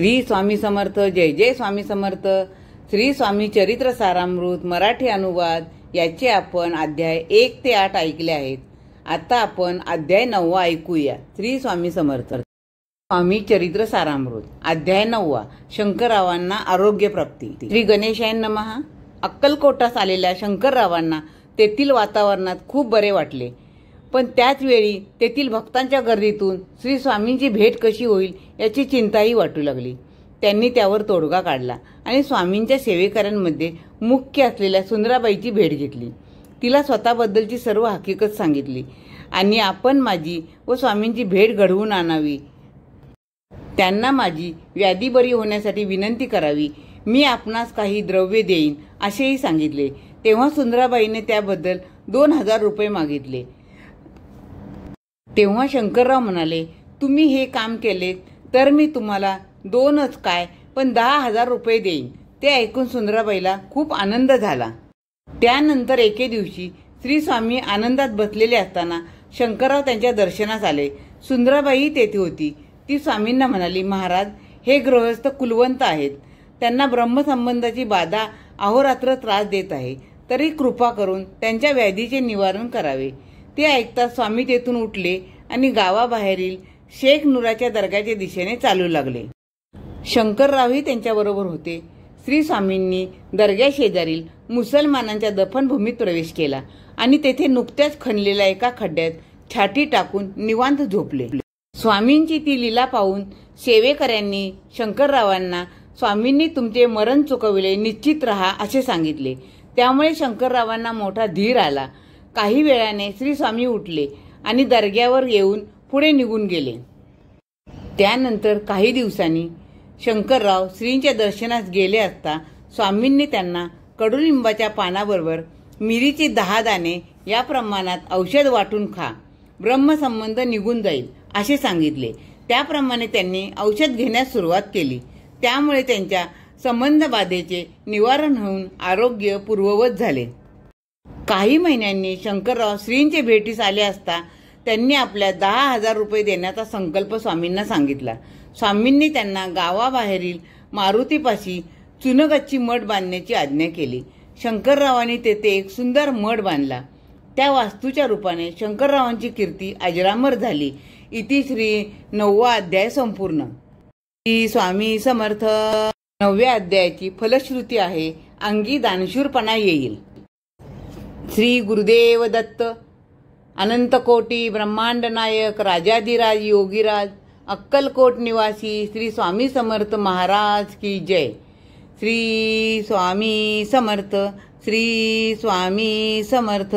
श्री स्वामी समर्थ. जय जय स्वामी समर्थ. श्री स्वामी चरित्र सारामृत मराठी अनुवाद याचे आपण अध्याय 1 ते 8 ऐकले आहेत. आता आपण अध्याय 9 ऐकूया. श्री स्वामी समर्थ. स्वामी चरित्र सारामृत अध्याय 9. शंकररावांना आरोग्य प्राप्ती. श्री गणेशाय नमः. अक्कलकोटास आलेल्या शंकररावांना तेथील वातावरणात खूप बरे वाटले, पण त्याच वेळी तेथील भक्तांच्या गर्दीतून श्री स्वामींची भेट कशी होईल याची चिंताही वाटू लागली. त्यांनी त्यावर तोडगा काढला आणि स्वामींच्या सेवेकऱ्यांमध्ये मुख्य असलेल्या सुंदराबाईची भेट घेतली. तिला स्वतःबद्दलची सर्व हकीकत सांगितली आणि आपण माझी व स्वामींची भेट घडवून आणावी, त्यांना माझी व्याधी बरी होण्यासाठी विनंती करावी, मी आपणास काही द्रव्य देईन असेही सांगितले. तेव्हा सुंदराबाईने त्याबद्दल 2000 रुपये मागितले. तेव्हा शंकरराव म्हणाले, तुम्ही हे काम केले तर मी तुम्हाला 2च काय पण 10,000 रुपये देईन. ते ऐकून सुंदराबाईला खूप आनंद झाला. त्यानंतर एके दिवशी श्री स्वामी आनंदात बसलेले असताना शंकरराव त्यांच्या दर्शनास आले. सुंदराबाई तेथे होती. ती स्वामींना म्हणाली, महाराज, हे गृहस्थ कुलवंत आहेत. त्यांना ब्रह्मसंबंधाची बाधा अहोरात्र त्रास देत आहे, तरी कृपा करून त्यांच्या व्याधीचे निवारण करावे. ते ऐकताच स्वामी तेथून उठले आणि गावाबाहेरील शेख नुराच्या दर्ग्याच्या दिशेने चालू लागले. शंकररावही त्यांच्याबरोबर होते. श्री स्वामींनी दर्ग्या शेजारील मुसलमानांच्या दफनभूमीत प्रवेश केला आणि तेथे नुकत्याच खणलेल्या एका खड्ड्यात छाती टाकून निवांत झोपले. स्वामींची ती लीला पाहून सेवेकऱ्यांनी शंकररावांना, स्वामींनी तुमचे मरण चुकविले, निश्चित रहा असे सांगितले. त्यामुळे शंकररावांना मोठा धीर आला. काही वेळाने श्री स्वामी उठले आणि दर्ग्यावर येऊन पुढे निघून गेले. त्यानंतर काही दिवसांनी शंकरराव श्रींच्या दर्शनास गेले असता स्वामींनी त्यांना कडुलिंबाच्या पानाबरोबर मिरीची 10 दाणे या प्रमाणात औषध वाटून खा, ब्रह्मसंबंध निघून जाईल असे सांगितले. त्याप्रमाणे त्यांनी औषध घेण्यास सुरुवात केली. त्यामुळे त्यांच्या संबंध बाधेचे निवारण होऊन आरोग्य पूर्ववत झाले. काही महिन्यांनी शंकरराव श्रींचे भेटीस आले असता त्यांनी आपल्या 10,000 रुपये देण्याचा संकल्प स्वामींना सांगितला. स्वामींनी त्यांना गावाबाहेरील मारुतीपाशी चुनगच्ची मठ बांधण्याची आज्ञा केली. शंकररावांनी तेथे एक सुंदर मठ बांधला. त्या वास्तूच्या रूपाने शंकररावांची कीर्ती अजरामर झाली. इति श्री 9वा अध्याय संपूर्ण. श्री स्वामी समर्थ. 9व्या अध्यायाची फलश्रुती आहे, अंगी दानशूरपणा येईल. श्री गुरुदेव दत्त. अनंत कोटी ब्रह्मांड नायक राजाधिराज योगीराज अक्कलकोट निवासी श्री स्वामी समर्थ महाराज की जय. श्री स्वामी समर्थ. श्री स्वामी समर्थ.